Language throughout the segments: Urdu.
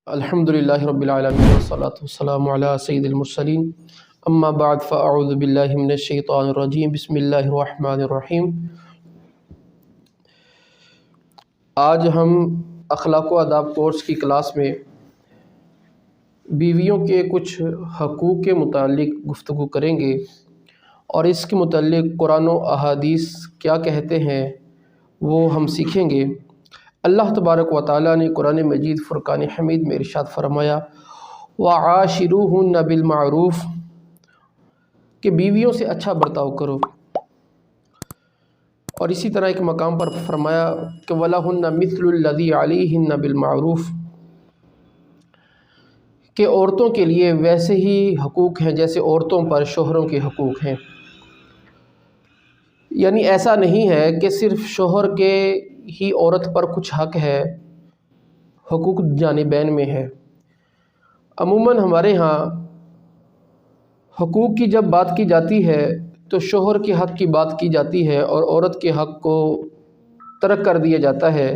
الحمدللہ رب العالمین والصلاة والسلام علی سید المرسلین اما بعد فاعوذ باللہ من الشیطان الرجیم بسم اللہ الرحمن الرحیم۔ آج ہم اخلاق و آداب کورس کی کلاس میں بیویوں کے کچھ حقوق کے متعلق گفتگو کریں گے اور اس کے متعلق قرآن و احادیث کیا کہتے ہیں وہ ہم سیکھیں گے۔ اللہ تبارک و تعالیٰ نے قرآن مجید فرقان حمید میں ارشاد فرمایا وَعَاشِرُوهُنَّ بِالْمَعْرُوفِ کہ بیویوں سے اچھا برتاؤ کرو، اور اسی طرح ایک مقام پر فرمایا کہ وَلَهُنَّ مِثْلُ الَّذِي عَلَيْهِنَّ بِالْمَعْرُوفِ کہ عورتوں کے لیے ویسے ہی حقوق ہیں جیسے عورتوں پر شوہروں کے حقوق ہیں۔ یعنی ایسا نہیں ہے کہ صرف شوہر کے ہی عورت پر کچھ حق ہے، حقوق جانبین میں ہے۔ عموماً ہمارے ہاں حقوق کی جب بات کی جاتی ہے تو شوہر کے حق کی بات کی جاتی ہے اور عورت کے حق کو ترک کر دیا جاتا ہے،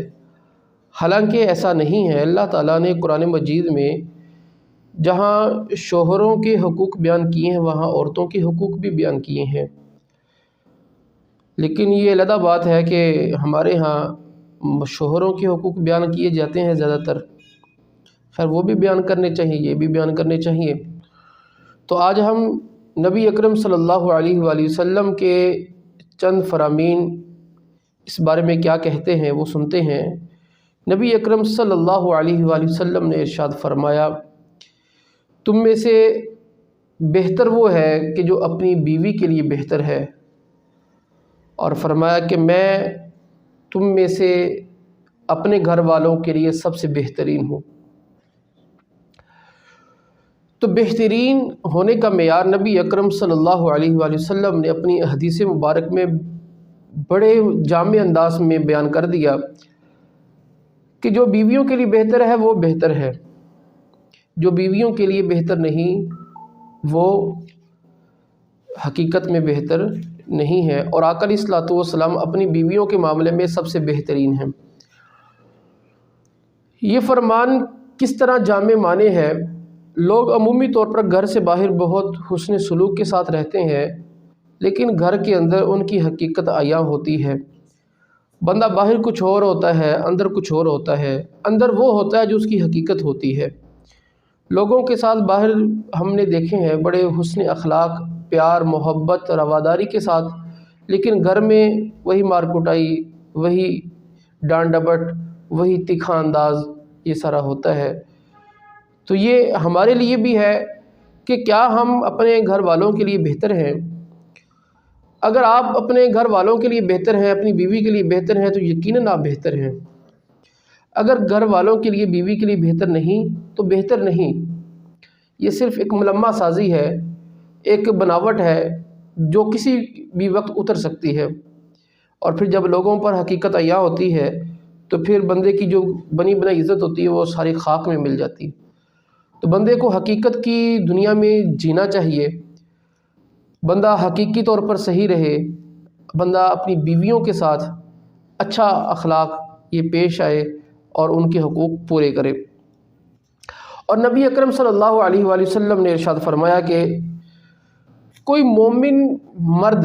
حالانکہ ایسا نہیں ہے۔ اللہ تعالیٰ نے قرآن مجید میں جہاں شوہروں کے حقوق بیان کیے ہیں وہاں عورتوں کے حقوق بھی بیان کیے ہیں، لیکن یہ علیحدہ بات ہے کہ ہمارے ہاں شوہروں کے حقوق بیان کیے جاتے ہیں زیادہ تر، خیر وہ بھی بیان کرنے چاہیے، یہ بھی بیان کرنے چاہیے۔ تو آج ہم نبی اکرم صلی اللہ علیہ وآلہ وسلم کے چند فرامین اس بارے میں کیا کہتے ہیں وہ سنتے ہیں۔ نبی اکرم صلی اللہ علیہ وآلہ وسلم نے ارشاد فرمایا تم میں سے بہتر وہ ہے کہ جو اپنی بیوی کے لیے بہتر ہے، اور فرمایا کہ میں تم میں سے اپنے گھر والوں کے لیے سب سے بہترین ہوں۔ تو بہترین ہونے کا معیار نبی اکرم صلی اللہ علیہ وآلہ وسلم نے اپنی حدیث مبارک میں بڑے جامع انداز میں بیان کر دیا کہ جو بیویوں کے لیے بہتر ہے وہ بہتر ہے، جو بیویوں کے لیے بہتر نہیں وہ حقیقت میں بہتر نہیں ہے، اور آقا علیہ الصلوۃ والسلام اپنی بیویوں کے معاملے میں سب سے بہترین ہیں۔ یہ فرمان کس طرح جامع معنی ہے؟ لوگ عمومی طور پر گھر سے باہر بہت حسن سلوک کے ساتھ رہتے ہیں، لیکن گھر کے اندر ان کی حقیقت عیاں ہوتی ہے۔ بندہ باہر کچھ اور ہوتا ہے، اندر کچھ اور ہوتا ہے۔ اندر وہ ہوتا ہے جو اس کی حقیقت ہوتی ہے۔ لوگوں کے ساتھ باہر ہم نے دیکھے ہیں بڑے حسن اخلاق، پیار، محبت، رواداری کے ساتھ، لیکن گھر میں وہی مار کٹائی، وہی ڈانٹ ڈپٹ، وہی تیکھا انداز، یہ سارا ہوتا ہے۔ تو یہ ہمارے لیے بھی ہے کہ کیا ہم اپنے گھر والوں کے لیے بہتر ہیں؟ اگر آپ اپنے گھر والوں کے لیے بہتر ہیں، اپنی بیوی کے لیے بہتر ہیں، تو یقیناً آپ بہتر ہیں۔ اگر گھر والوں کے لیے بیوی کے لیے بہتر نہیں تو بہتر نہیں۔ یہ صرف ایک ملمہ سازی ہے، ایک بناوٹ ہے جو کسی بھی وقت اتر سکتی ہے، اور پھر جب لوگوں پر حقیقت عیاں ہوتی ہے تو پھر بندے کی جو بنی بنائی عزت ہوتی ہے وہ ساری خاک میں مل جاتی ہے۔ تو بندے کو حقیقت کی دنیا میں جینا چاہیے، بندہ حقیقی طور پر صحیح رہے، بندہ اپنی بیویوں کے ساتھ اچھا اخلاق یہ پیش آئے اور ان کے حقوق پورے کرے۔ اور نبی اکرم صلی اللہ علیہ وآلہ وسلم نے ارشاد فرمایا کہ کوئی مومن مرد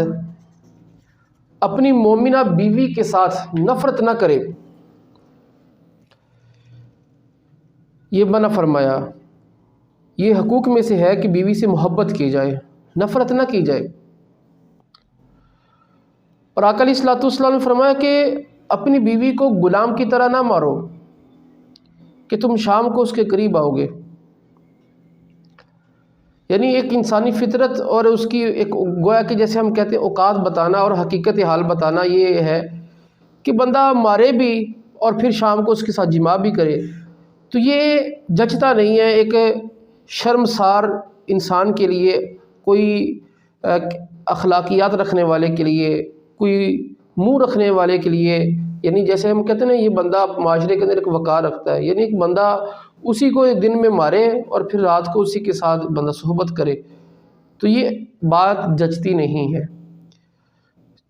اپنی مومنہ بیوی کے ساتھ نفرت نہ کرے، یہ منع فرمایا۔ یہ حقوق میں سے ہے کہ بیوی سے محبت کی جائے، نفرت نہ کی جائے۔ اور آقا علیہ الصلوۃ والسلام نے فرمایا کہ اپنی بیوی کو غلام کی طرح نہ مارو کہ تم شام کو اس کے قریب آؤ گے۔ یعنی ایک انسانی فطرت اور اس کی ایک گویا کہ جیسے ہم کہتے ہیں اوقات بتانا اور حقیقت حال بتانا یہ ہے کہ بندہ مارے بھی اور پھر شام کو اس کے ساتھ جماع بھی کرے، تو یہ جچتا نہیں ہے۔ ایک شرمسار انسان کے لیے، کوئی اخلاقیات رکھنے والے کے لیے، کوئی منہ رکھنے والے کے لیے، یعنی جیسے ہم کہتے ہیں نا یہ بندہ معاشرے کے اندر ایک وقار رکھتا ہے، یعنی ایک بندہ اسی کو دن میں مارے اور پھر رات کو اسی کے ساتھ بندہ صحبت کرے، تو یہ بات جچتی نہیں ہے۔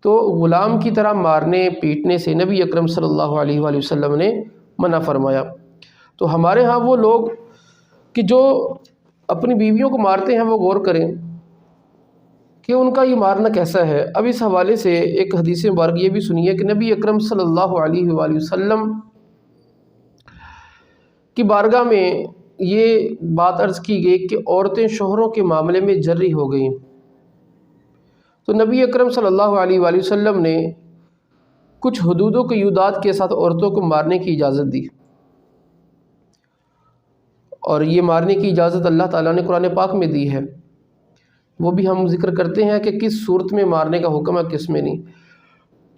تو غلام کی طرح مارنے پیٹنے سے نبی اکرم صلی اللہ علیہ وآلہ وسلم نے منع فرمایا۔ تو ہمارے ہاں وہ لوگ کہ جو اپنی بیویوں کو مارتے ہیں وہ غور کریں کہ ان کا یہ مارنا کیسا ہے۔ اب اس حوالے سے ایک حدیث مبارک یہ بھی سنیے کہ نبی اکرم صلی اللہ علیہ وآلہ وسلم کی بارگاہ میں یہ بات عرض کی گئی کہ عورتیں شوہروں کے معاملے میں جری ہو گئیں، تو نبی اکرم صلی اللہ علیہ وآلہ وسلم نے کچھ حدود و قیودات کے ساتھ عورتوں کو مارنے کی اجازت دی، اور یہ مارنے کی اجازت اللہ تعالیٰ نے قرآن پاک میں دی ہے، وہ بھی ہم ذکر کرتے ہیں کہ کس صورت میں مارنے کا حکم ہے کس میں نہیں۔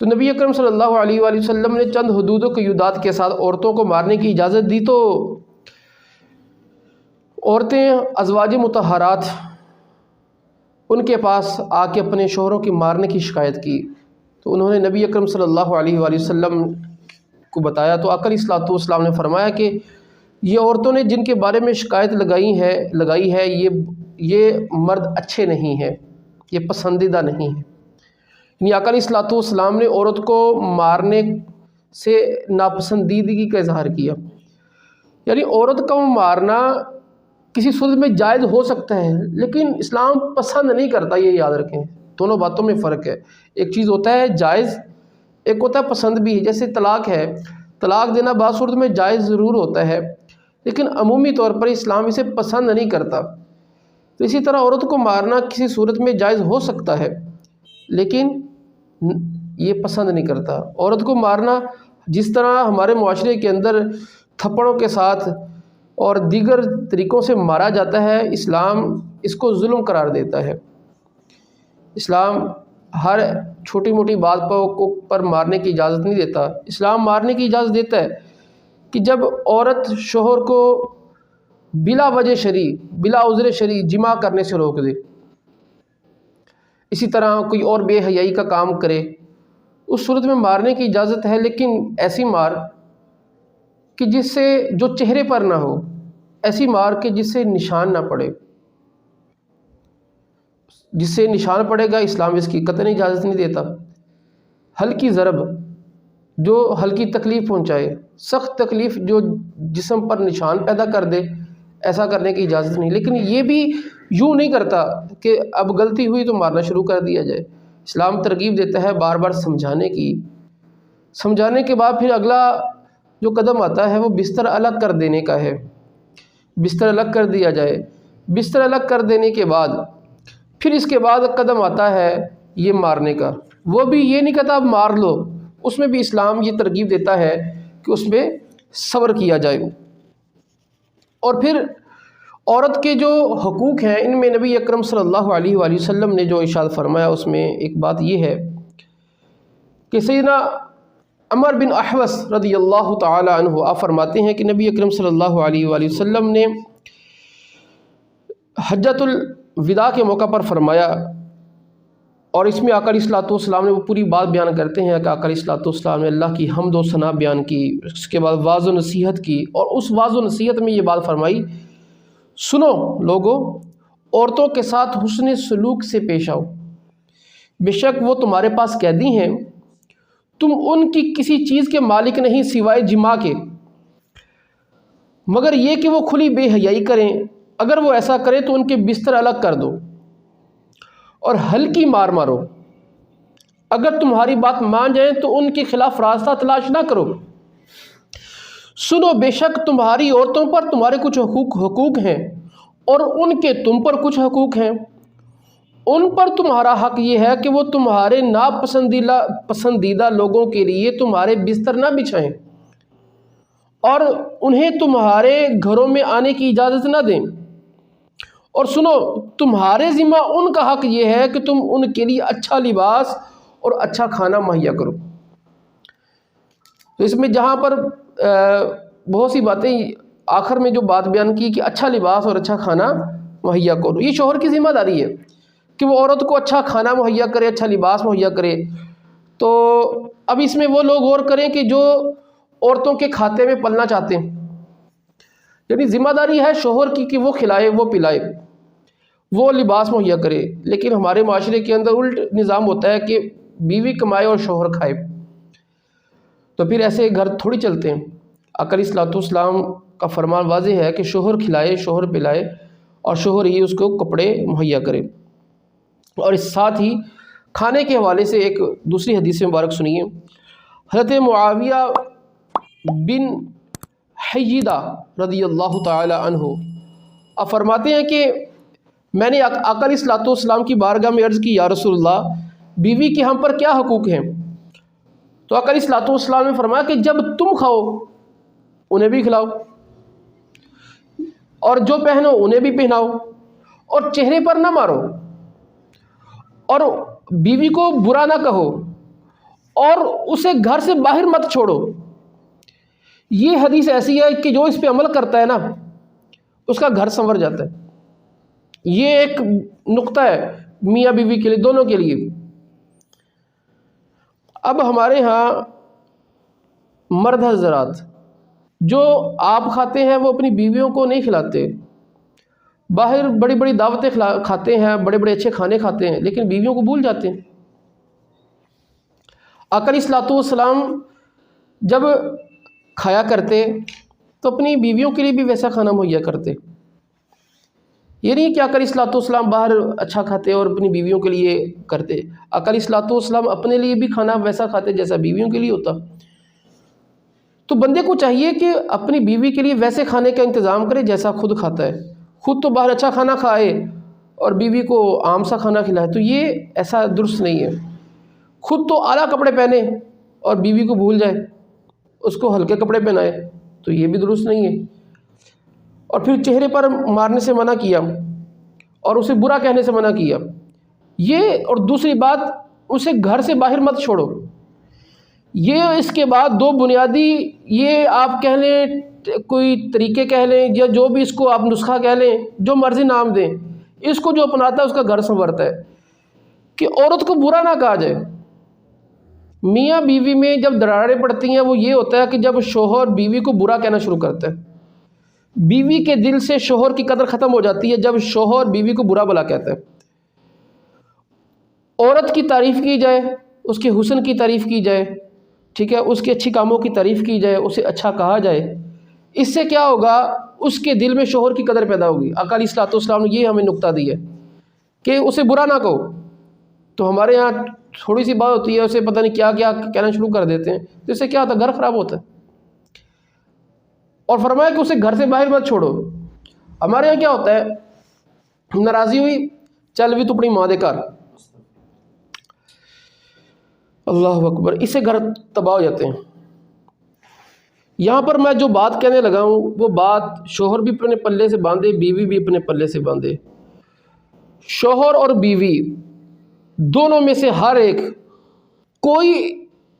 تو نبی اکرم صلی اللہ علیہ وآلہ وسلم نے چند حدود و قیودات کے ساتھ عورتوں کو مارنے کی اجازت دی، تو عورتیں ازواج مطہرات ان کے پاس آ کے اپنے شوہروں کی مارنے کی شکایت کی، تو انہوں نے نبی اکرم صلی اللہ علیہ وآلہ وسلم کو بتایا، تو آقا علیہ الصلوۃ والسلام نے فرمایا کہ یہ عورتوں نے جن کے بارے میں شکایت لگائی ہے یہ مرد اچھے نہیں ہیں، یہ پسندیدہ نہیں ہیں۔ یعنی آقا علیہ الصلوۃ والسلام نے عورت کو مارنے سے ناپسندیدگی کا اظہار کیا، یعنی عورت کا مارنا کسی صورت میں جائز ہو سکتا ہے لیکن اسلام پسند نہیں کرتا، یہ یاد رکھیں، دونوں باتوں میں فرق ہے۔ ایک چیز ہوتا ہے جائز، ایک ہوتا ہے پسند بھی ہے۔ جیسے طلاق ہے، طلاق دینا بعض صورت میں جائز ضرور ہوتا ہے لیکن عمومی طور پر اسلام اسے پسند نہیں کرتا، تو اسی طرح عورت کو مارنا کسی صورت میں جائز ہو سکتا ہے لیکن یہ پسند نہیں کرتا۔ عورت کو مارنا جس طرح ہمارے معاشرے کے اندر تھپڑوں کے ساتھ اور دیگر طریقوں سے مارا جاتا ہے، اسلام اس کو ظلم قرار دیتا ہے۔ اسلام ہر چھوٹی موٹی بات پر مارنے کی اجازت نہیں دیتا، اسلام مارنے کی اجازت دیتا ہے کہ جب عورت شوہر کو بلا وجہ شرعی، بلا عذر شرعی جماع کرنے سے روک دے، اسی طرح کوئی اور بے حیائی کا کام کرے، اس صورت میں مارنے کی اجازت ہے، لیکن ایسی مار کہ جس سے جو چہرے پر نہ ہو، ایسی مار کہ جس سے نشان نہ پڑے، جس سے نشان پڑے گا اسلام اس کی قطعی اجازت نہیں دیتا۔ ہلکی ضرب جو ہلکی تکلیف پہنچائے، سخت تکلیف جو جسم پر نشان پیدا کر دے، ایسا کرنے کی اجازت نہیں، لیکن یہ بھی یوں نہیں کرتا کہ اب غلطی ہوئی تو مارنا شروع کر دیا جائے۔ اسلام ترغیب دیتا ہے بار بار سمجھانے کی، سمجھانے کے بعد پھر اگلا جو قدم آتا ہے وہ بستر الگ کر دینے کا ہے، بستر الگ کر دیا جائے۔ بستر الگ کر دینے کے بعد پھر اس کے بعد قدم آتا ہے یہ مارنے کا، وہ بھی یہ نہیں کہتا اب مار لو، اس میں بھی اسلام یہ ترغیب دیتا ہے کہ اس میں صبر کیا جائے۔ اور پھر عورت کے جو حقوق ہیں ان میں نبی اکرم صلی اللہ علیہ وآلہ وسلم نے جو ارشاد فرمایا اس میں ایک بات یہ ہے کہ سیدنا عمر بن احوص رضی اللہ تعالی عنہ آپ فرماتے ہیں کہ نبی اکرم صلی اللہ علیہ وآلہ وسلم نے حجۃ الوداع کے موقع پر فرمایا، اور اس میں آقا علیہ الصلوۃ والسلام نے وہ پوری بات بیان کرتے ہیں کہ آقا علیہ الصلوۃ والسلام نے اللہ کی حمد و ثنا بیان کی، اس کے بعد واعظ و نصیحت کی، اور اس واعظ و نصیحت میں یہ بات فرمائی، سنو لوگو، عورتوں کے ساتھ حسن سلوک سے پیش آؤ، بے شک وہ تمہارے پاس قیدی ہیں، تم ان کی کسی چیز کے مالک نہیں سوائے جماع کے، مگر یہ کہ وہ کھلی بے حیائی کریں، اگر وہ ایسا کریں تو ان کے بستر الگ کر دو اور ہلکی مار مارو، اگر تمہاری بات مان جائیں تو ان کے خلاف راستہ تلاش نہ کرو۔ سنو بے شک تمہاری عورتوں پر تمہارے کچھ حقوق ہیں اور ان کے تم پر کچھ حقوق ہیں، ان پر تمہارا حق یہ ہے کہ وہ تمہارے پسندیدہ لوگوں کے لیے تمہارے بستر نہ بچھائیں اور انہیں تمہارے گھروں میں آنے کی اجازت نہ دیں، اور سنو تمہارے ذمہ ان کا حق یہ ہے کہ تم ان کے لیے اچھا لباس اور اچھا کھانا مہیا کرو۔ تو اس میں جہاں پر بہت سی باتیں آخر میں جو بات بیان کی کہ اچھا لباس اور اچھا کھانا مہیا کرو، یہ شوہر کی ذمہ داری ہے کہ وہ عورت کو اچھا کھانا مہیا کرے، اچھا لباس مہیا کرے۔ تو اب اس میں وہ لوگ غور کریں کہ جو عورتوں کے کھاتے میں پلنا چاہتے ہیں، یعنی ذمہ داری ہے شوہر کی کہ وہ کھلائے، وہ پلائے، وہ لباس مہیا کرے، لیکن ہمارے معاشرے کے اندر الٹ نظام ہوتا ہے کہ بیوی کمائے اور شوہر کھائے، تو پھر ایسے گھر تھوڑی چلتے ہیں۔ آقا علیہ الصلوۃ والسلام کا فرمان واضح ہے کہ شوہر کھلائے، شوہر پلائے اور شوہر ہی اس کو کپڑے مہیا کرے۔ اور اس ساتھ ہی کھانے کے حوالے سے ایک دوسری حدیث مبارک سنیے۔ حضرت معاویہ بن حیدہ رضی اللہ تعالی عنہ آپ فرماتے ہیں کہ میں نے آقا علیہ الصلوۃ والسلام کی بارگاہ میں عرض کی، یا رسول اللہ، بیوی کے ہم پر کیا حقوق ہیں؟ تو آقا علیہ الصلوۃ والسلام نے فرمایا کہ جب تم کھاؤ انہیں بھی کھلاؤ، اور جو پہنو انہیں بھی پہناؤ، اور چہرے پر نہ مارو، اور بیوی کو برا نہ کہو، اور اسے گھر سے باہر مت چھوڑو۔ یہ حدیث ایسی ہے کہ جو اس پہ عمل کرتا ہے نا اس کا گھر سنور جاتا ہے۔ یہ ایک نقطہ ہے میاں بیوی کے لیے، دونوں کے لیے۔ اب ہمارے ہاں مرد حضرات جو آپ کھاتے ہیں وہ اپنی بیویوں کو نہیں کھلاتے، باہر بڑی بڑی دعوتیں کھاتے ہیں، بڑے بڑے اچھے کھانے کھاتے ہیں، لیکن بیویوں کو بھول جاتے ہیں۔ آقا علیہ الصلوۃ والسلام جب کھایا کرتے تو اپنی بیویوں کے لیے بھی ویسا کھانا مہیا کرتے۔ یہ نہیں کہ آقا علیہ الصلوۃ والسلام باہر اچھا کھاتے اور اپنی بیویوں کے لیے کرتے۔ آقا علیہ الصلوۃ والسلام اپنے لیے بھی کھانا ویسا کھاتے جیسا بیویوں کے لیے ہوتا۔ تو بندے کو چاہیے کہ اپنی بیوی کے لیے ویسے کھانے کا انتظام کرے جیسا خود کھاتا ہے۔ خود تو باہر اچھا کھانا کھائے اور بیوی کو عام سا کھانا کھلائے، تو یہ ایسا درست نہیں ہے۔ خود تو اعلیٰ کپڑے پہنے اور بیوی کو بھول جائے، اس کو ہلکے کپڑے پہنائے، تو یہ بھی درست نہیں ہے۔ اور پھر چہرے پر مارنے سے منع کیا اور اسے برا کہنے سے منع کیا۔ یہ اور دوسری بات، اسے گھر سے باہر مت چھوڑو۔ یہ اس کے بعد دو بنیادی، یہ آپ کہہ لیں کوئی طریقے کہہ لیں یا جو بھی اس کو آپ نسخہ کہہ لیں، جو مرضی نام دیں، اس کو جو اپناتا ہے اس کا گھر سنورتا ہے کہ عورت کو برا نہ کہا جائے۔ میاں بیوی میں جب دراڑیں پڑتی ہیں وہ یہ ہوتا ہے کہ جب شوہر بیوی کو برا کہنا شروع کرتا ہے۔ بیوی کے دل سے شوہر کی قدر ختم ہو جاتی ہے جب شوہر بیوی کو برا بھلا کہتا ہے۔ عورت کی تعریف کی جائے، اس کے حسن کی تعریف کی جائے، ٹھیک ہے، اس کے اچھی کاموں کی تعریف کی جائے، اسے اچھا کہا جائے، اس سے کیا ہوگا؟ اس کے دل میں شوہر کی قدر پیدا ہوگی۔ آقا علیہ الصلوۃ والسلام نے یہ ہمیں نقطہ دیا ہے کہ اسے برا نہ کہو۔ تو ہمارے یہاں تھوڑی سی بات ہوتی ہے اسے پتہ نہیں کیا کیا کہنا شروع کر دیتے ہیں، تو اس سے کیا ہوتا ہے؟ گھر خراب ہوتا ہے۔ اور فرمایا کہ اسے گھر سے باہر مت چھوڑو۔ ہمارے یہاں کیا ہوتا ہے؟ ناراضی ہوئی، چل بھی تو اپنی ماں دے گھر، اللہ اکبر، اس سے گھر تباہ ہو جاتے ہیں۔ یہاں پر میں جو بات کہنے لگا ہوں وہ بات شوہر بھی اپنے پلے سے باندھے، بیوی بھی اپنے پلے سے باندھے۔ شوہر اور بیوی دونوں میں سے ہر ایک کوئی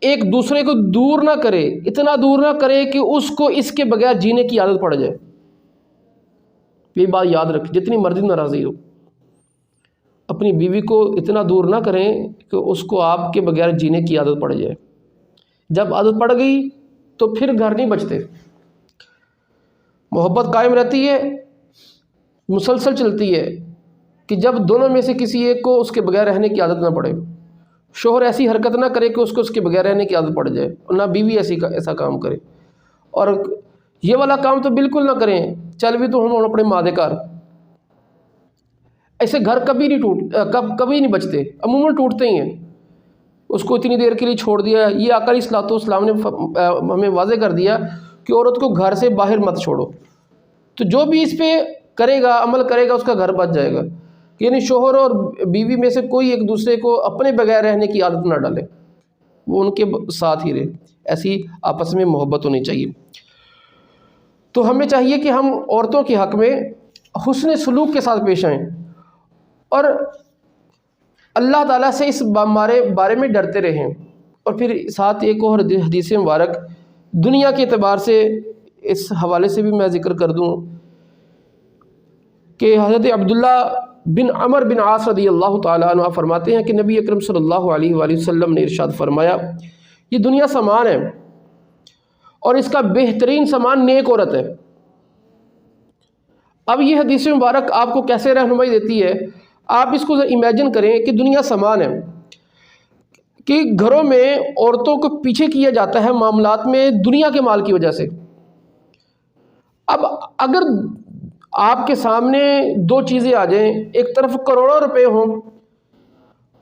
ایک دوسرے کو دور نہ کرے، اتنا دور نہ کرے کہ اس کو اس کے بغیر جینے کی عادت پڑ جائے۔ یہ بات یاد رکھ، جتنی مرضی ناراضی ہو، اپنی بیوی کو اتنا دور نہ کریں کہ اس کو آپ کے بغیر جینے کی عادت پڑ جائے۔ جب عادت پڑ گئی تو پھر گھر نہیں بچتے۔ محبت قائم رہتی ہے، مسلسل چلتی ہے کہ جب دونوں میں سے کسی ایک کو اس کے بغیر رہنے کی عادت نہ پڑے۔ شوہر ایسی حرکت نہ کرے کہ اس کو اس کے بغیر رہنے کی عادت پڑ جائے، اور نہ بیوی ایسا کام کرے۔ اور یہ والا کام تو بالکل نہ کریں، چل بھی تو ہم اپنے ماں دے گھر، ایسے گھر کبھی نہیں بچتے، عموماً ٹوٹتے ہی ہیں۔ اس کو اتنی دیر کے لیے چھوڑ دیا۔ یہ آقا علیہ الصلوۃ والسلام نے ہمیں واضح کر دیا کہ عورت کو گھر سے باہر مت چھوڑو۔ تو جو بھی اس پہ کرے گا، عمل کرے گا، اس کا گھر بچ جائے گا۔ یعنی شوہر اور بیوی میں سے کوئی ایک دوسرے کو اپنے بغیر رہنے کی عادت نہ ڈالے، وہ ان کے ساتھ ہی رہے۔ ایسی آپس میں محبت ہونی چاہیے۔ تو ہمیں چاہیے کہ ہم عورتوں کے حق میں حسن سلوک کے ساتھ پیش آئیں اور اللہ تعالیٰ سے اس بارے میں ڈرتے رہیں۔ اور پھر ساتھ ایک اور حدیث مبارک دنیا کے اعتبار سے اس حوالے سے بھی میں ذکر کر دوں کہ حضرت عبداللہ بن عمر بن عاص رضی اللہ تعالیٰ عنہ فرماتے ہیں کہ نبی اکرم صلی اللہ علیہ وآلہ وسلم نے ارشاد فرمایا، یہ دنیا سامان ہے اور اس کا بہترین سامان نیک عورت ہے۔ اب یہ حدیث مبارک آپ کو کیسے رہنمائی دیتی ہے؟ آپ اس کو امیجن کریں کہ دنیا سامان ہے، کہ گھروں میں عورتوں کو پیچھے کیا جاتا ہے معاملات میں دنیا کے مال کی وجہ سے۔ اب اگر آپ کے سامنے دو چیزیں آ جائیں، ایک طرف کروڑوں روپے ہوں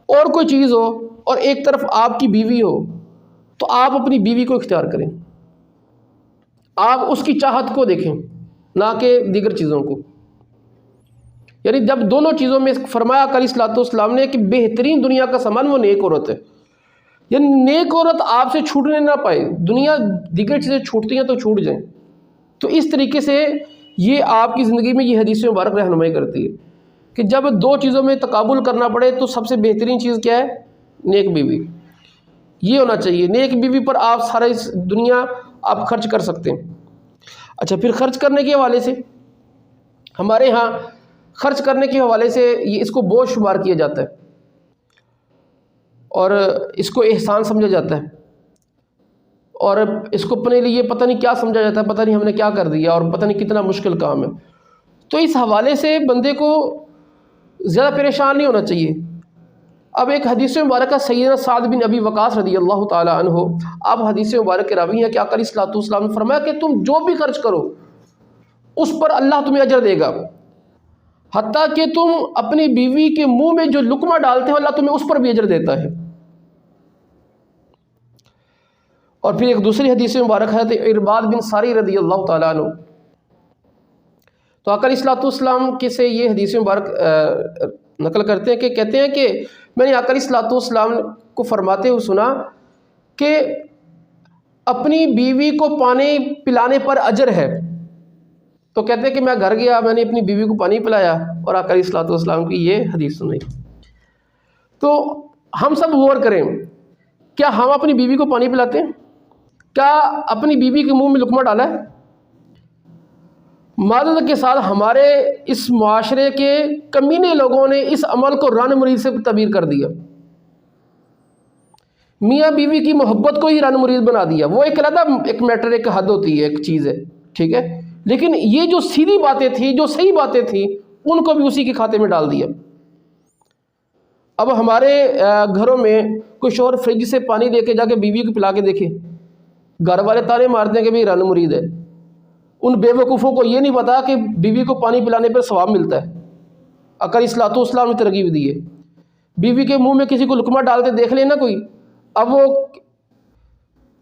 اور کوئی چیز ہو، اور ایک طرف آپ کی بیوی ہو، تو آپ اپنی بیوی کو اختیار کریں، آپ اس کی چاہت کو دیکھیں نہ کہ دیگر چیزوں کو۔ یعنی جب دونوں چیزوں میں فرمایا علیہ الصلوۃ والسلام نے کہ بہترین دنیا کا سامان وہ نیک عورت ہے، یعنی نیک عورت آپ سے چھوٹنے نہ پائے، دنیا دیگر چیزیں چھوٹتی ہیں تو چھوٹ جائیں۔ تو اس طریقے سے یہ آپ کی زندگی میں یہ حدیث مبارک رہنمائی کرتی ہے کہ جب دو چیزوں میں تقابل کرنا پڑے تو سب سے بہترین چیز کیا ہے؟ نیک بیوی۔ یہ ہونا چاہیے، نیک بیوی پر آپ سارا اس دنیا آپ خرچ کر سکتے ہیں۔ اچھا، پھر خرچ کرنے کے حوالے سے ہمارے ہاں خرچ کرنے کے حوالے سے یہ اس کو بوجھ شمار کیا جاتا ہے اور اس کو احسان سمجھا جاتا ہے، اور اس کو اپنے لیے پتہ نہیں کیا سمجھا جاتا ہے، پتہ نہیں ہم نے کیا کر دیا اور پتہ نہیں کتنا مشکل کام ہے۔ تو اس حوالے سے بندے کو زیادہ پریشان نہیں ہونا چاہیے۔ اب ایک حدیث مبارکہ سیدنا سعد بن ابی وقاص رضی اللہ تعالی عنہ، آپ حدیث مبارک کے راوی ہیں کہ آقا علیہ الصلوۃ والسلام نے فرمایا کہ تم جو بھی خرچ کرو اس پر اللہ تمہیں اجر دے گا، حتیٰ کہ تم اپنی بیوی کے منہ میں جو لقمہ ڈالتے ہو اللہ تمہیں اس پر بھی اجر دیتا ہے۔ اور پھر ایک دوسری حدیث مبارک ہے تو ارباد بن ساری رضی اللہ تعالیٰ عنہ، تو آقا علیہ الصلوۃ والسلام کے سے یہ حدیث مبارک نقل کرتے ہیں کہ کہتے ہیں کہ میں نے آقا علیہ الصلوۃ والسلام کو فرماتے ہوئے سنا کہ اپنی بیوی کو پانی پلانے پر اجر ہے۔ تو کہتے ہیں کہ میں گھر گیا، میں نے اپنی بیوی کو پانی پلایا اور آقا علیہ الصلوۃ والسلام کی یہ حدیث سنی۔ تو ہم سب غور کریں، کیا ہم اپنی بیوی کو پانی پلاتے ہیں؟ کیا اپنی بیوی کے منہ میں لقمہ ڈالا ہے؟ معذرت کے ساتھ ہمارے اس معاشرے کے کمینے لوگوں نے اس عمل کو رن مرید سے تعبیر کر دیا، میاں بیوی کی محبت کو ہی رن مرید بنا دیا۔ وہ ایک علیحدہ ایک میٹر، ایک حد ہوتی ہے، ایک چیز ہے، ٹھیک ہے، لیکن یہ جو سیدھی باتیں تھیں، جو صحیح باتیں تھیں، ان کو بھی اسی کے کھاتے میں ڈال دیا۔ اب ہمارے گھروں میں کوئی شوہر فریج سے پانی لے کے جا کے بیوی کو پلا کے دیکھے، گھر والے تانے مارتے ہیں کہ بھئی رن مرید ہے۔ ان بے وقوفوں کو یہ نہیں پتا کہ بیوی کو پانی پلانے پر ثواب ملتا ہے۔ آقا علیہ الصلوۃ والسلام نے ترغیب دی ہے، بیوی کے منہ میں کسی کو لقمہ ڈالتے دیکھ لینا کوئی، اب وہ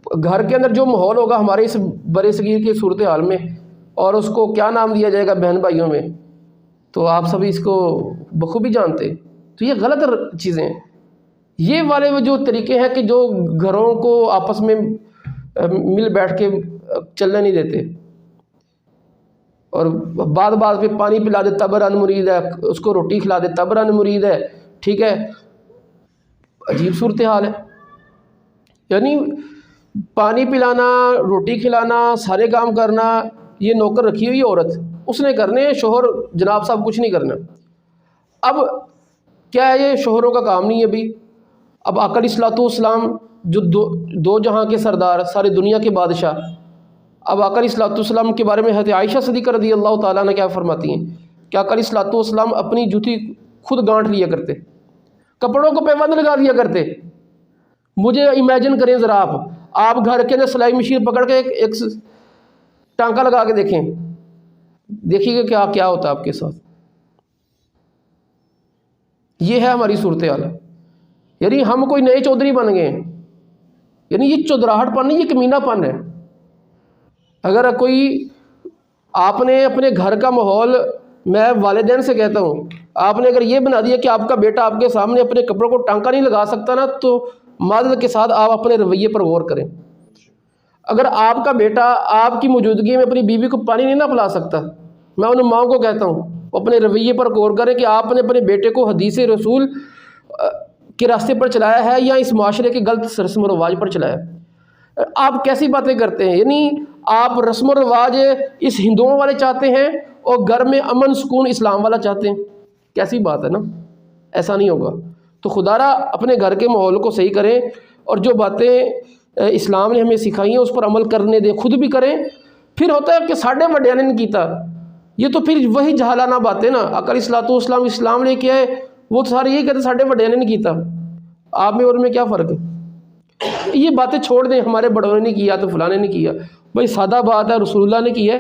گھر کے اندر جو ماحول ہوگا ہمارے اس برے صغیر کی صورتحال میں، اور اس کو کیا نام دیا جائے گا بہن بھائیوں میں، تو آپ سبھی اس کو بخوبی جانتے۔ تو یہ غلط چیزیں ہیں، یہ والے وہ جو طریقے ہیں کہ جو گھروں کو آپس میں مل بیٹھ کے چلنے نہیں دیتے، اور بعد پہ پانی پلا دے تب رن مرید ہے، اس کو روٹی کھلا دے تب رن مرید ہے، ٹھیک ہے، عجیب صورتحال ہے۔ یعنی پانی پلانا، روٹی کھلانا، سارے کام کرنا، یہ نوکر رکھی ہوئی عورت، اس نے کرنے، شوہر جناب صاحب کچھ نہیں کرنا۔ اب کیا ہے، یہ شوہروں کا کام نہیں ہے بھی؟ اب آقا علیہ الصلوۃ والسلام جو دو جہاں کے سردار، ساری دنیا کے بادشاہ، اب آقا علیہ الصلوۃ والسلام کے بارے میں حضرت عائشہ صدیقہ رضی اللہ تعالیٰ نے کیا فرماتی ہیں کہ آقا علیہ الصلوۃ والسلام اپنی جوتی خود گانٹھ لیا کرتے، کپڑوں کو پیبند لگا دیا کرتے۔ مجھے امیجن کریں ذرا، آپ گھر کے اندر سلائی مشین پکڑ کے ایک ٹانکا لگا کے دیکھیں، دیکھیے گا کیا ہوتا ہے آپ کے ساتھ۔ یہ ہے ہماری صورتحال، یعنی ہم کوئی نئے چودھری بن گئے ہیں، یعنی یہ چودراہٹ پن نہیں، یہ کمینہ پن ہے۔ اگر کوئی آپ نے اپنے گھر کا ماحول، میں والدین سے کہتا ہوں، آپ نے اگر یہ بنا دیا کہ آپ کا بیٹا آپ کے سامنے اپنے کپڑوں کو ٹانکا نہیں لگا سکتا نا، تو معذرت کے ساتھ آپ اپنے رویے پر غور کریں۔ اگر آپ کا بیٹا آپ کی موجودگی میں اپنی بیوی کو پانی نہیں نہ پلا سکتا، میں ان ماؤں کو کہتا ہوں اپنے رویے پر غور کریں کہ آپ نے اپنے بیٹے کو حدیث رسول کے راستے پر چلایا ہے یا اس معاشرے کے غلط رسم و رواج پر چلایا ہے۔ آپ کیسی باتیں کرتے ہیں، یعنی آپ رسم و رواج اس ہندوؤں والے چاہتے ہیں اور گھر میں امن سکون اسلام والا چاہتے ہیں، کیسی بات ہے نا، ایسا نہیں ہوگا۔ تو خدا را اپنے گھر کے ماحول کو صحیح کریں، اور جو باتیں اسلام نے ہمیں سکھائی ہیں اس پر عمل کرنے دیں، خود بھی کریں۔ پھر ہوتا ہے کہ ساڈے وڈیاں نے نہیں کیتا، یہ تو پھر وہی جہالانہ باتیں نا۔ آقا علیہ الصلوۃ والسلام اسلام لے کے آئے، وہ تو سارے یہی کہتے ساڈے وڈیاں نے نہیں کیتا، آپ میں اور میں کیا فرق ہے؟ یہ باتیں چھوڑ دیں، ہمارے بڑوں نے نہیں کیا تو فلاں نے نہیں کیا، بھائی سادہ بات ہے، رسول اللہ نے کی ہے،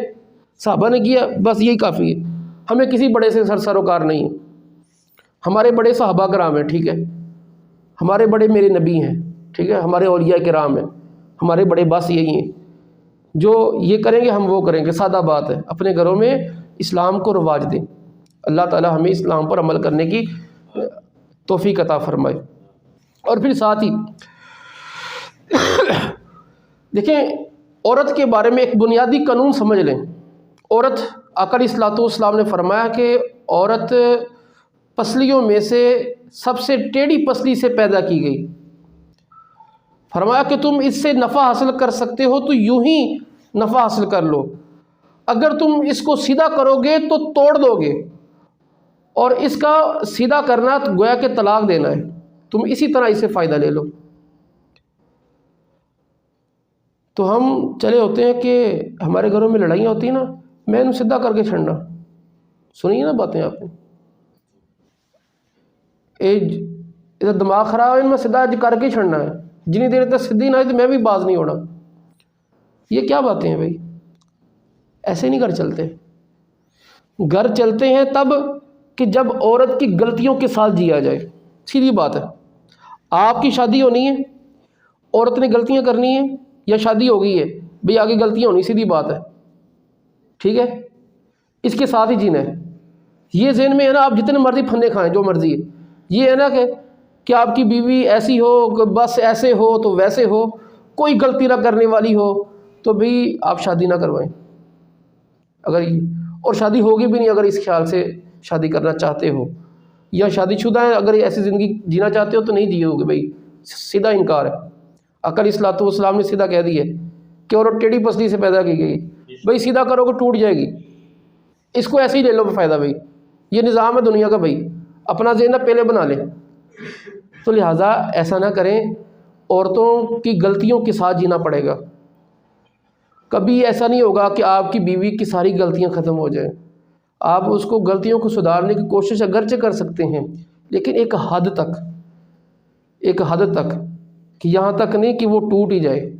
صحابہ نے کیا، بس یہی کافی ہے، ہمیں کسی بڑے سے سروکار نہیں ہے۔ ہمارے بڑے صحابہ کرام ہیں، ٹھیک ہے، ہمارے بڑے میرے نبی ہیں، ٹھیک ہے، ہمارے اولیاء کرام ہیں، ہمارے بڑے بس یہی ہیں، جو یہ کریں گے ہم وہ کریں گے، سادہ بات ہے۔ اپنے گھروں میں اسلام کو رواج دیں، اللہ تعالی ہمیں اسلام پر عمل کرنے کی توفیق عطا فرمائے۔ اور پھر ساتھ ہی دیکھیں، عورت کے بارے میں ایک بنیادی قانون سمجھ لیں۔ عورت، آقا علیہ الصلوۃ والسلام نے فرمایا کہ عورت پسلیوں میں سے سب سے ٹیڑھی پسلی سے پیدا کی گئی۔ فرمایا کہ تم اس سے نفع حاصل کر سکتے ہو تو یوں ہی نفع حاصل کر لو، اگر تم اس کو سیدھا کرو گے تو توڑ دو گے، اور اس کا سیدھا کرنا گویا کہ طلاق دینا ہے، تم اسی طرح اس سے فائدہ لے لو۔ تو ہم چلے ہوتے ہیں کہ ہمارے گھروں میں لڑائیاں ہوتی ہیں نا، میں انہوں سیدھا کر کے چھڑنا، سنیے نا باتیں آپ نے، ادھر دماغ خراب ہے، ان میں سیدھا کر کے چھڑنا ہے، جنی دیر تک سیدھی نہ آئی تو میں بھی باز نہیں ہونا۔ یہ کیا باتیں ہیں بھائی؟ ایسے نہیں گھر چلتے۔ گھر چلتے ہیں تب کہ جب عورت کی غلطیوں کے ساتھ جیا جائے، سیدھی بات ہے۔ آپ کی شادی ہونی ہے، عورت نے غلطیاں کرنی ہیں، یا شادی ہو گئی ہے بھئی آگے غلطیاں ہونی، سیدھی بات ہے، ٹھیک ہے، اس کے ساتھ ہی جینا ہے۔ یہ ذہن میں ہے نا، آپ جتنے مرضی پھنے کھائیں، جو مرضی ہے، یہ ہے نا کہ آپ کی بیوی ایسی ہو کہ بس ایسے ہو تو ویسے ہو، کوئی غلطی نہ کرنے والی ہو، تو بھئی آپ شادی نہ کروائیں۔ اگر اور شادی ہوگی بھی نہیں اگر اس خیال سے شادی کرنا چاہتے ہو، یا شادی شدہ ہیں اگر ایسی زندگی جینا چاہتے ہو تو نہیں جیو گے بھئی، سیدھا انکار ہے۔ آقا علیہ الصلوۃ والسلام نے سیدھا کہہ دیا کہ عورت ٹیڑھی پسلی سے پیدا کی گئی، بھئی سیدھا کرو گے ٹوٹ جائے گی، اس کو ایسے ہی لے لو فائدہ بھئی، یہ نظام ہے دنیا کا بھئی، اپنا ذہن پہلے بنا لیں۔ تو لہٰذا ایسا نہ کریں، عورتوں کی غلطیوں کے ساتھ جینا پڑے گا۔ کبھی ایسا نہیں ہوگا کہ آپ کی بیوی کی ساری غلطیاں ختم ہو جائیں، آپ اس کو غلطیوں کو سدھارنے کی کوشش اگرچہ کر سکتے ہیں، لیکن ایک حد تک، کہ یہاں تک نہیں کہ وہ ٹوٹ ہی جائے۔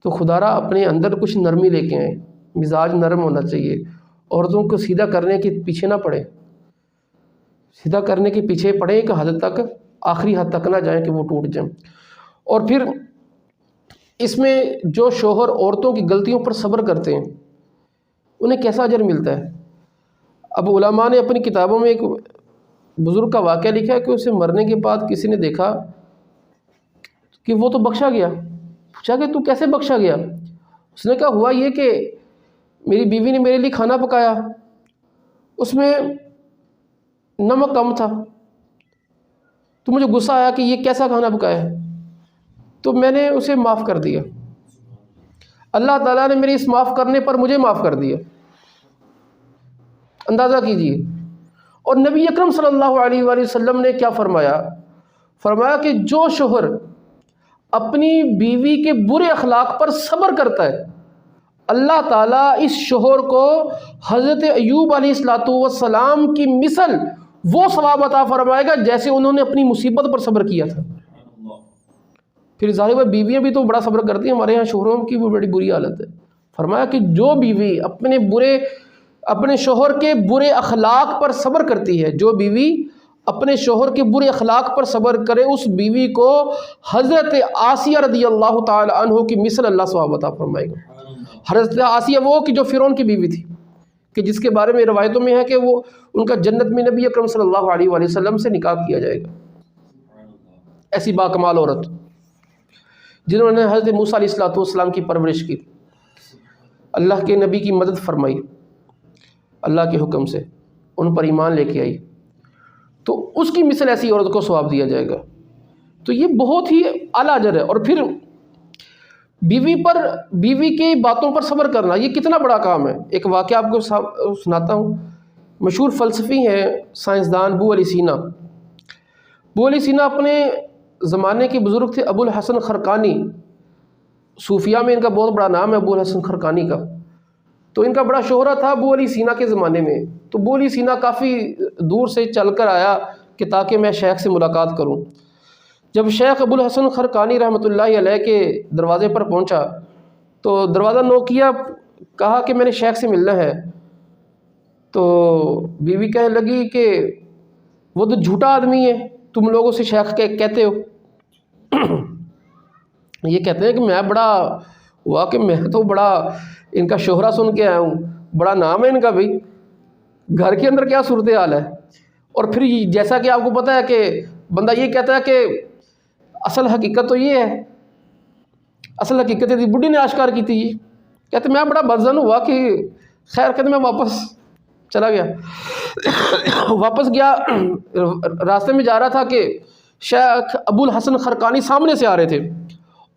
تو خدا را اپنے اندر کچھ نرمی لے کے آئیں، مزاج نرم ہونا چاہیے، عورتوں کو سیدھا کرنے کے پیچھے نہ پڑے، سیدھا کرنے کے پیچھے پڑے ایک حد تک، آخری حد تک نہ جائیں کہ وہ ٹوٹ جائیں۔ اور پھر اس میں جو شوہر عورتوں کی غلطیوں پر صبر کرتے ہیں انہیں کیسا اجر ملتا ہے؟ اب علماء نے اپنی کتابوں میں ایک بزرگ کا واقعہ لکھا ہے کہ اسے مرنے کے بعد کسی نے دیکھا کہ وہ تو بخشا گیا، پوچھا کہ تو کیسے بخشا گیا؟ اس نے کہا ہوا یہ کہ میری بیوی نے میرے لیے کھانا پکایا، اس میں نمک کم تھا، تو مجھے غصہ آیا کہ یہ کیسا کھانا پکایا ہے، تو میں نے اسے معاف کر دیا، اللہ تعالیٰ نے میرے اس معاف کرنے پر مجھے معاف کر دیا۔ اندازہ کیجئے۔ اور نبی اکرم صلی اللہ علیہ وآلہ وسلم نے کیا فرمایا؟ فرمایا کہ جو شوہر اپنی بیوی کے برے اخلاق پر صبر کرتا ہے، اللہ تعالیٰ اس شوہر کو حضرت ایوب علیہ السلام کی مثل وہ ثواب عطا فرمائے گا جیسے انہوں نے اپنی مصیبت پر صبر کیا تھا۔ پھر ظاہر ہے بیویاں بھی تو بڑا صبر کرتی ہیں، ہمارے ہاں شوہروں کی بھی بڑی بری حالت ہے۔ فرمایا کہ جو بیوی اپنے شوہر کے برے اخلاق پر صبر کرتی ہے، جو بیوی اپنے شوہر کے برے اخلاق پر صبر کرے، اس بیوی کو حضرت آسیہ رضی اللہ تعالی عنہ کی مثل اللہ ثواب عطا فرمائے گا۔ حضرت آسیہ وہ کہ جو فرعون کی بیوی تھی، کہ جس کے بارے میں روایتوں میں ہے کہ وہ ان کا جنت میں نبی اکرم صلی اللہ علیہ وآلہ وسلم سے نکاح کیا جائے گا۔ ایسی باکمال عورت جنہوں نے حضرت موسیٰ علیہ السلام کی پرورش کی، اللہ کے نبی کی مدد فرمائی، اللہ کے حکم سے ان پر ایمان لے کے آئی، تو اس کی مثل ایسی عورت کو ثواب دیا جائے گا۔ تو یہ بہت ہی اعلیٰ اجر ہے۔ اور پھر بیوی کی باتوں پر صبر کرنا یہ کتنا بڑا کام ہے۔ ایک واقعہ آپ کو سناتا ہوں۔ مشہور فلسفی ہیں سائنسدان ابو علی سینا۔ ابو علی سینا اپنے زمانے کے بزرگ تھے، ابو الحسن خرقانی، صوفیہ میں ان کا بہت بڑا نام ہے ابو الحسن خرقانی کا۔ تو ان کا بڑا شہرہ تھا ابو علی سینا کے زمانے میں۔ تو ابو علی سینا کافی دور سے چل کر آیا کہ تاکہ میں شیخ سے ملاقات کروں۔ جب شیخ ابو الحسن خرقانی رحمۃ اللہ علیہ کے دروازے پر پہنچا تو دروازہ نوک کیا کہا کہ میں نے شیخ سے ملنا ہے، تو بیوی کہنے لگی کہ وہ تو جھوٹا آدمی ہے، تم لوگ اسے شیخ کہتے ہو۔ یہ کہتے ہیں کہ میں بڑا ہوا کہ میں تو بڑا ان کا شہرہ سن کے آیا ہوں، بڑا نام ہے ان کا بھائی، گھر کے اندر کیا صورتحال ہے۔ اور پھر جیسا کہ آپ کو پتہ ہے کہ بندہ یہ کہتا ہے کہ اصل حقیقت تو یہ ہے، اصل حقیقت تھی بڈھی نے آشکار کی تھی۔ یہ کہتے میں بڑا بدظن ہوا کہ خیر، کہتے میں واپس چلا گیا۔ واپس گیا، راستے میں جا رہا تھا کہ شیخ ابو الحسن خرقانی سامنے سے آ رہے تھے،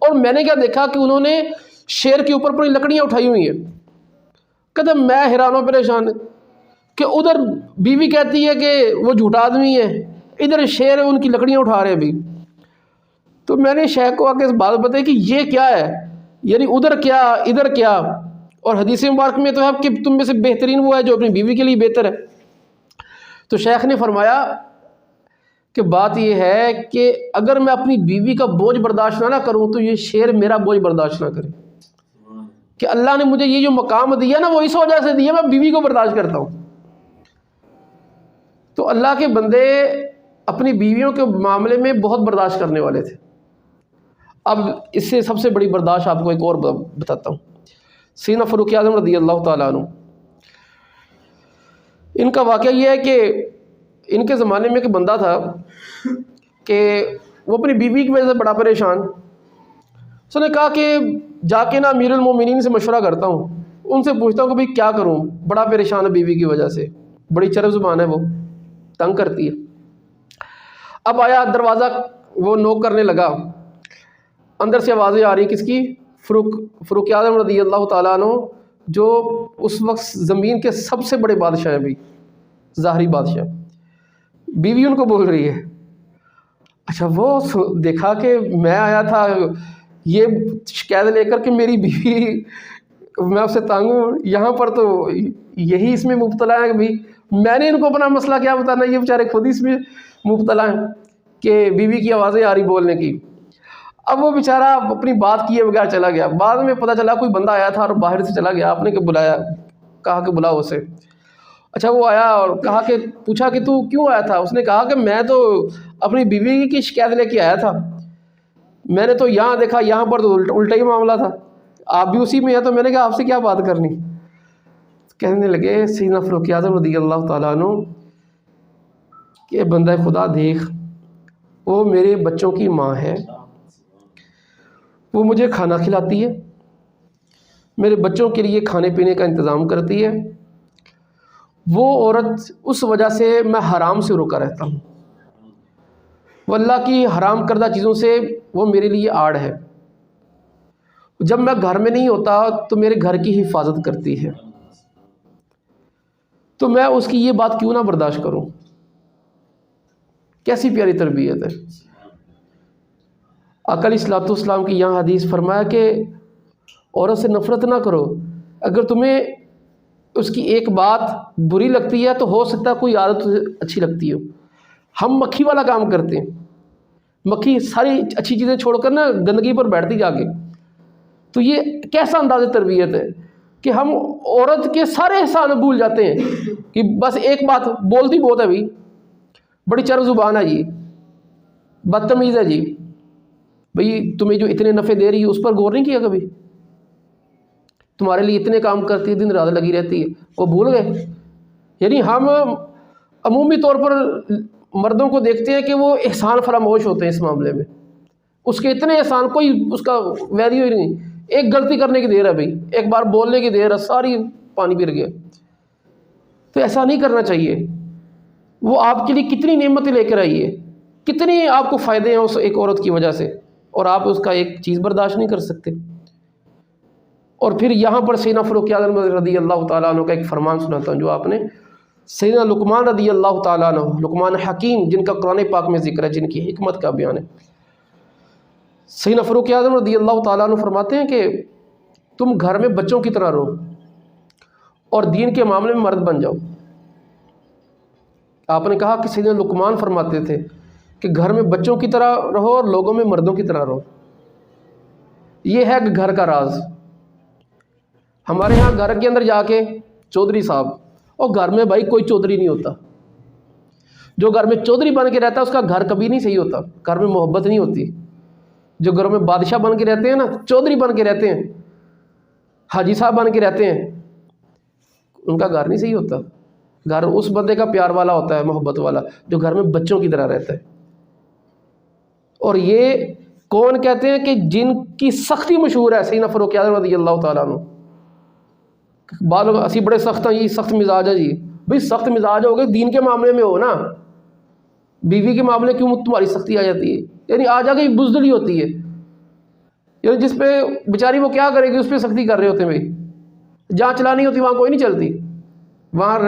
اور میں نے کیا دیکھا کہ انہوں نے شیر کے اوپر پوری لکڑیاں اٹھائی ہوئی ہیں۔ کہتے میں حیران و پریشان کہ ادھر بیوی کہتی ہے کہ وہ جھوٹا آدمی ہے، ادھر شیر ان کی لکڑیاں اٹھا رہے ہیں ابھی۔ تو میں نے شیخ کو آ کے اس بات بتائی کہ یہ کیا ہے، یعنی ادھر کیا ادھر کیا، اور حدیث مبارک میں تو ہے کہ تم میں سے بہترین وہ ہے جو اپنی بیوی کے لیے بہتر ہے۔ تو شیخ نے فرمایا کہ بات یہ ہے کہ اگر میں اپنی بیوی کا بوجھ برداشت نہ کروں تو یہ شیر میرا بوجھ برداشت نہ کرے، کہ اللہ نے مجھے یہ جو مقام دیا نا وہ اس وجہ سے دیا میں بیوی کو برداشت کرتا ہوں۔ تو اللہ کے بندے اپنی بیویوں کے معاملے میں بہت برداشت کرنے والے تھے۔ اب اس سے سب سے بڑی برداشت آپ کو ایک اور بتاتا ہوں۔ سیدنا فاروق اعظم رضی اللہ تعالیٰ عنہ، ان کا واقعہ یہ ہے کہ ان کے زمانے میں ایک بندہ تھا کہ وہ اپنی بیوی کی وجہ سے بڑا پریشان۔ اس نے کہا کہ جا کے نا امیر المومنین سے مشورہ کرتا ہوں، ان سے پوچھتا ہوں کہ بھئی کیا کروں، بڑا پریشان ہے بیوی کی وجہ سے، بڑی چرب زبان ہے، وہ تنگ کرتی ہے۔ اب آیا دروازہ، وہ نوک کرنے لگا، اندر سے آوازیں آ رہی کس کی؟ فاروق اعظم رضی اللہ تعالیٰ عنہ، جو اس وقت زمین کے سب سے بڑے بادشاہ ہیں بھی، ظاہری بادشاہ۔ بیوی ان کو بول رہی ہے۔ اچھا، وہ دیکھا کہ میں آیا تھا یہ شکایت لے کر کہ میری بیوی، میں اس سے تنگ ہوں، یہاں پر تو یہی اس میں مبتلا ہے کہ بھائی میں نے ان کو اپنا مسئلہ کیا بتانا، یہ بیچارے خود اس میں مبتلا ہیں کہ بیوی کی آوازیں آ رہی بولنے کی۔ اب وہ بیچارہ اپنی بات کیے بغیر چلا گیا۔ بعد میں پتہ چلا کوئی بندہ آیا تھا اور باہر سے چلا گیا، آپ نے کہ بلایا، کہا کہ بلاؤ اسے۔ اچھا، وہ آیا اور کہا کہ پوچھا کہ تو کیوں آیا تھا؟ اس نے کہا کہ میں تو اپنی بیوی کی شکایت لے کے آیا تھا، میں نے تو یہاں دیکھا یہاں پر تو الٹا ہی معاملہ تھا، آپ بھی اسی میں ہیں، تو میں نے کہا آپ سے کیا بات کرنی۔ کہنے لگے سیدنا فاروق اعظم رضی اللہ تعالیٰ عنہ کہ بندہ خدا دیکھ، وہ میرے بچوں کی ماں ہے، وہ مجھے کھانا کھلاتی ہے، میرے بچوں کے لیے کھانے پینے کا انتظام کرتی ہے، وہ عورت اس وجہ سے میں حرام سے رکا رہتا ہوں، وہ اللہ کی حرام کردہ چیزوں سے وہ میرے لیے آڑ ہے، جب میں گھر میں نہیں ہوتا تو میرے گھر کی حفاظت کرتی ہے، تو میں اس کی یہ بات کیوں نہ برداشت کروں۔ کیسی پیاری تربیت ہے۔ آقا علیہ الصلوۃ والسلام کی یہاں حدیث فرمایا کہ عورت سے نفرت نہ کرو، اگر تمہیں اس کی ایک بات بری لگتی ہے تو ہو سکتا ہے کوئی عادت اچھی لگتی ہو۔ ہم مکھی والا کام کرتے ہیں، مکھی ساری اچھی چیزیں چھوڑ کر نا گندگی پر بیٹھتی جا کے۔ تو یہ کیسا انداز تربیت ہے کہ ہم عورت کے سارے احسان بھول جاتے ہیں کہ بس ایک بات بولتی بہت ہے بھائی، بڑی چرب زبان ہے جی، بدتمیز ہے جی، بھئی تمہیں جو اتنے نفع دے رہی ہے اس پر غور نہیں کیا کبھی، تمہارے لیے اتنے کام کرتی ہے، دن رات لگی رہتی ہے، وہ بھول گئے۔ یعنی ہم عمومی طور پر مردوں کو دیکھتے ہیں کہ وہ احسان فراموش ہوتے ہیں اس معاملے میں، اس کے اتنے احسان کوئی اس کا ویلیو ہی نہیں، ایک غلطی کرنے کی دیر ہے بھائی، ایک بار بولنے کی دیر ہے، ساری پانی پھر گیا۔ تو ایسا نہیں کرنا چاہیے۔ وہ آپ کے لیے کتنی نعمتیں لے کر آئی ہے، کتنی آپ کو فائدے ہیں اس ایک عورت کی وجہ سے، اور آپ اس کا ایک چیز برداشت نہیں کر سکتے۔ اور پھر یہاں پر سیدنا فاروق اعظم رضی اللہ تعالیٰ عنہ کا ایک فرمان سناتا ہوں جو آپ نے، سیدنا لقمان رضی اللہ تعالیٰ عنہ، لقمان حکیم جن کا قرآن پاک میں ذکر ہے، جن کی حکمت کا بیان ہے، سیدنا فاروق اعظم رضی اللہ تعالیٰ عنہ فرماتے ہیں کہ تم گھر میں بچوں کی طرح رہو اور دین کے معاملے میں مرد بن جاؤ۔ آپ نے کہا کہ سیدنا لقمان فرماتے تھے کہ گھر میں بچوں کی طرح رہو اور لوگوں میں مردوں کی طرح رہو، یہ ہے کہ گھر کا راز۔ ہمارے ہاں گھر کے اندر جا کے چودھری صاحب، اور گھر میں بھائی کوئی چودھری نہیں ہوتا. جو گھر میں چودھری بن کے رہتا ہے اس کا گھر کبھی نہیں صحیح ہوتا، گھر میں محبت نہیں ہوتی. جو گھروں میں بادشاہ بن کے رہتے ہیں نا، چودھری بن کے رہتے ہیں، حاجی صاحب بن کے رہتے ہیں، ان کا گھر نہیں صحیح ہوتا. گھر اس بندے کا پیار والا ہوتا ہے، محبت والا، جو گھر میں بچوں کی طرح رہتا ہے. اور یہ کون کہتے ہیں کہ جن کی سختی مشہور ہے، سیدنا فاروق اعظم رضی اللہ تعالیٰ عنہ. بعض لوگ اسی بڑے سخت ہیں جی، سخت مزاج ہے جی. بھئی سخت مزاج ہو گئے دین کے معاملے میں ہو نا، بیوی کے معاملے کیوں تمہاری سختی آ جاتی ہے؟ یعنی آ جا کے بزدلی ہوتی ہے. یعنی جس پہ بیچاری وہ کیا کرے گی اس پہ سختی کر رہے ہوتے ہیں. بھائی جہاں چلانی ہوتی وہاں کوئی نہیں چلتی، وہاں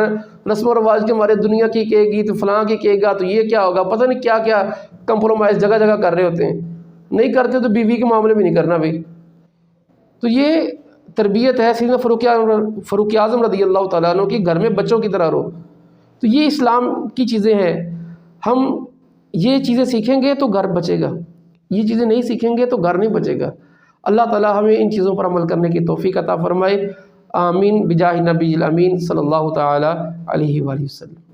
رسم و رواج کے ہمارے دنیا کی کہے گی تو فلاں کی کہے گا تو یہ کیا ہوگا، پتہ نہیں کیا کیا کمپرومائز جگہ جگہ کر رہے ہوتے ہیں. نہیں کرتے تو بیوی کے معاملے میں نہیں کرنا بھائی. تو یہ تربیت ہے سیدنا فاروق اعظم رضی اللہ تعالیٰ عنہ کی، گھر میں بچوں کی طرح رہو. تو یہ اسلام کی چیزیں ہیں. ہم یہ چیزیں سیکھیں گے تو گھر بچے گا، یہ چیزیں نہیں سیکھیں گے تو گھر نہیں بچے گا. اللہ تعالیٰ ہمیں ان چیزوں پر عمل کرنے کی توفیق عطا فرمائے. آمین بجاہ نبی الامین صلی اللہ تعالیٰ علیہ وآلہ وسلم.